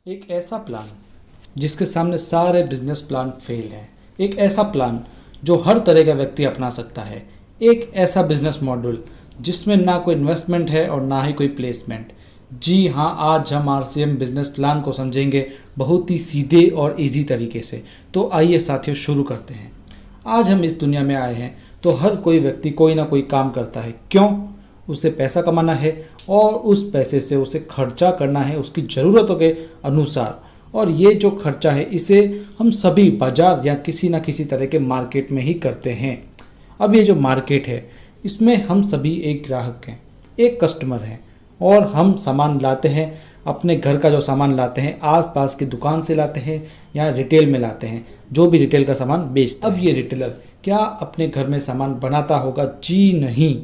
एक ऐसा प्लान जिसके सामने सारे बिजनेस प्लान फेल हैं। एक ऐसा प्लान जो हर तरह का व्यक्ति अपना सकता है। एक ऐसा बिजनेस मॉडल जिसमें ना कोई इन्वेस्टमेंट है और ना ही कोई प्लेसमेंट। जी हाँ, आज हम आरसीएम बिजनेस प्लान को समझेंगे बहुत ही सीधे और इजी तरीके से। तो आइए साथियों शुरू करते हैं। आज हम इस दुनिया में आए हैं तो हर कोई व्यक्ति कोई ना कोई काम करता है। क्यों? उसे पैसा कमाना है और उस पैसे से उसे खर्चा करना है उसकी ज़रूरतों के अनुसार। और ये जो खर्चा है इसे हम सभी बाजार या किसी ना किसी तरह के मार्केट में ही करते हैं। अब ये जो मार्केट है इसमें हम सभी एक ग्राहक हैं, एक कस्टमर हैं और हम सामान लाते हैं। अपने घर का जो सामान लाते हैं आसपास की दुकान से लाते हैं या रिटेल में लाते हैं, जो भी रिटेल का सामान बेचता है। अब ये रिटेलर क्या अपने घर में सामान बनाता होगा? जी नहीं,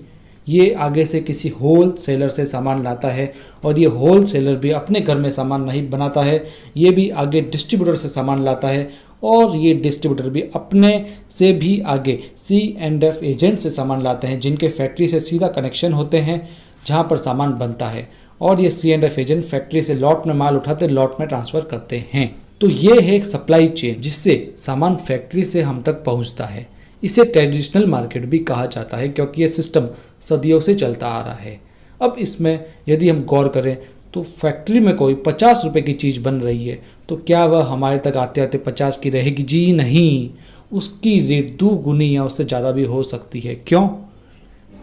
ये आगे से किसी होल सेलर से सामान लाता है और ये होल सेलर भी अपने घर में सामान नहीं बनाता है, ये भी आगे डिस्ट्रीब्यूटर से सामान लाता है और ये डिस्ट्रीब्यूटर भी अपने से भी आगे C&F एजेंट से सामान लाते हैं, जिनके फैक्ट्री से सीधा कनेक्शन होते हैं जहाँ पर सामान बनता है। और ये C&F एजेंट फैक्ट्री से लॉट में माल उठाते लॉट में ट्रांसफ़र करते हैं। तो ये है एक सप्लाई चेन जिससे सामान फैक्ट्री से हम तक पहुँचता है। इसे ट्रेडिशनल मार्केट भी कहा जाता है क्योंकि ये सिस्टम सदियों से चलता आ रहा है। अब इसमें यदि हम गौर करें तो फैक्ट्री में कोई 50 रुपए की चीज़ बन रही है तो क्या वह हमारे तक आते आते 50 की रहेगी? जी नहीं, उसकी रेट 2 गुनी या उससे ज़्यादा भी हो सकती है। क्यों?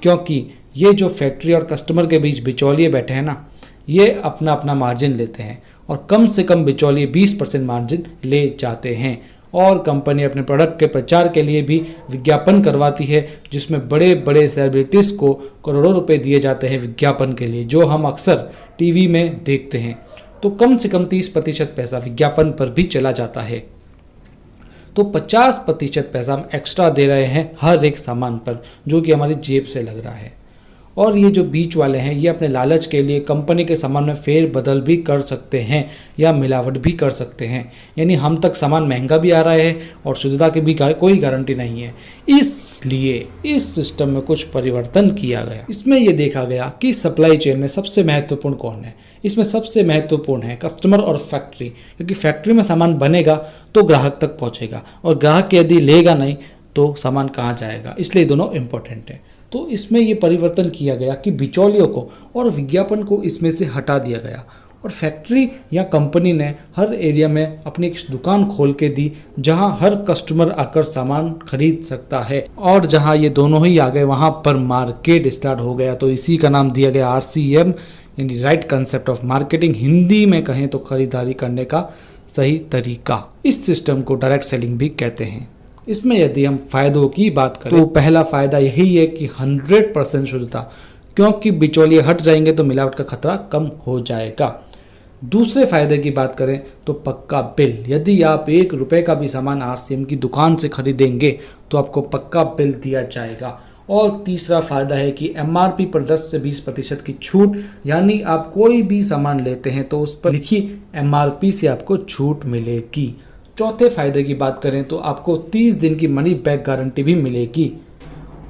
क्योंकि ये जो फैक्ट्री और कस्टमर के बीच बिचौलिए बैठे हैं ना, ये अपना अपना मार्जिन लेते हैं और कम से कम बिचौलिए 20% मार्जिन ले जाते हैं। और कंपनी अपने प्रोडक्ट के प्रचार के लिए भी विज्ञापन करवाती है जिसमें बड़े बड़े सेलिब्रिटीज़ को करोड़ों रुपए दिए जाते हैं विज्ञापन के लिए, जो हम अक्सर टीवी में देखते हैं। तो कम से कम 30% पैसा विज्ञापन पर भी चला जाता है। तो 50% पैसा हम एक्स्ट्रा दे रहे हैं हर एक सामान पर, जो कि हमारी जेब से लग रहा है। और ये जो बीच वाले हैं ये अपने लालच के लिए कंपनी के सामान में फेर बदल भी कर सकते हैं या मिलावट भी कर सकते हैं। यानी हम तक सामान महंगा भी आ रहा है और शुद्धता की भी कोई गारंटी नहीं है। इसलिए इस सिस्टम में कुछ परिवर्तन किया गया। इसमें यह देखा गया कि सप्लाई चेन में सबसे महत्वपूर्ण कौन है। इसमें सबसे महत्वपूर्ण है कस्टमर और फैक्ट्री, क्योंकि फैक्ट्री में सामान बनेगा तो ग्राहक तक पहुँचेगा और ग्राहक यदि लेगा नहीं तो सामान कहाँ जाएगा। इसलिए दोनों इम्पोर्टेंट है। तो इसमें ये परिवर्तन किया गया कि बिचौलियों को और विज्ञापन को इसमें से हटा दिया गया और फैक्ट्री या कंपनी ने हर एरिया में अपनी एक दुकान खोल के दी जहां हर कस्टमर आकर सामान खरीद सकता है। और जहां ये दोनों ही आ गए वहां पर मार्केट स्टार्ट हो गया। तो इसी का नाम दिया गया RCM, यानी right concept of marketing. Hindi में कहें तो खरीदारी करने का सही तरीका। इस सिस्टम को डायरेक्ट सेलिंग भी कहते हैं। इसमें यदि हम फ़ायदों की बात करें तो पहला फ़ायदा यही है कि 100% शुद्धता, क्योंकि बिचौलिए हट जाएंगे तो मिलावट का खतरा कम हो जाएगा। दूसरे फ़ायदे की बात करें तो पक्का बिल। यदि आप 1 रुपये का भी सामान RCM की दुकान से खरीदेंगे तो आपको पक्का बिल दिया जाएगा। और तीसरा फ़ायदा है कि MRP पर 10 से 20% की छूट, यानी आप कोई भी सामान लेते हैं तो उस पर लिखी MRP से आपको छूट मिलेगी। चौथे फायदे की बात करें तो आपको 30 दिन की मनी बैक गारंटी भी मिलेगी।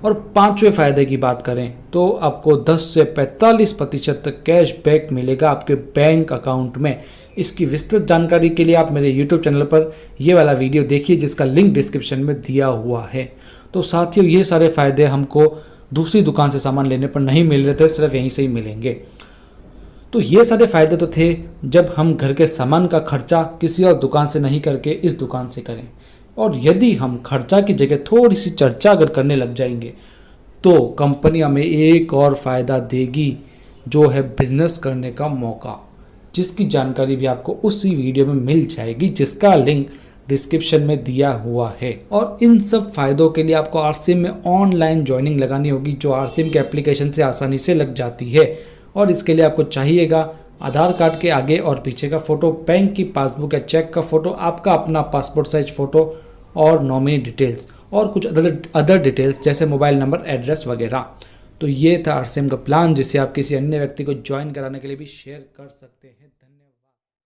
और पांचवें फायदे की बात करें तो आपको 10 से 45% तक कैश बैक मिलेगा आपके बैंक अकाउंट में। इसकी विस्तृत जानकारी के लिए आप मेरे YouTube चैनल पर ये वाला वीडियो देखिए जिसका लिंक डिस्क्रिप्शन में दिया हुआ है। तो साथियों, ये सारे फायदे हमको दूसरी दुकान से सामान लेने पर नहीं मिल रहे थे, सिर्फ यहीं से ही मिलेंगे। तो ये सारे फ़ायदे तो थे जब हम घर के सामान का खर्चा किसी और दुकान से नहीं करके इस दुकान से करें। और यदि हम खर्चा की जगह थोड़ी सी चर्चा अगर करने लग जाएंगे तो कंपनी हमें एक और फ़ायदा देगी, जो है बिजनेस करने का मौका, जिसकी जानकारी भी आपको उसी वीडियो में मिल जाएगी जिसका लिंक डिस्क्रिप्शन में दिया हुआ है। और इन सब फायदों के लिए आपको RCM में ऑनलाइन ज्वाइनिंग लगानी होगी, जो RCM के एप्लीकेशन से आसानी से लग जाती है। और इसके लिए आपको चाहिएगा आधार कार्ड के आगे और पीछे का फ़ोटो, बैंक की पासबुक या चेक का फ़ोटो, आपका अपना पासपोर्ट साइज फ़ोटो और नॉमिनी डिटेल्स और कुछ अदर डिटेल्स जैसे मोबाइल नंबर, एड्रेस वगैरह। तो ये था RCM का प्लान, जिसे आप किसी अन्य व्यक्ति को ज्वाइन कराने के लिए भी शेयर कर सकते हैं।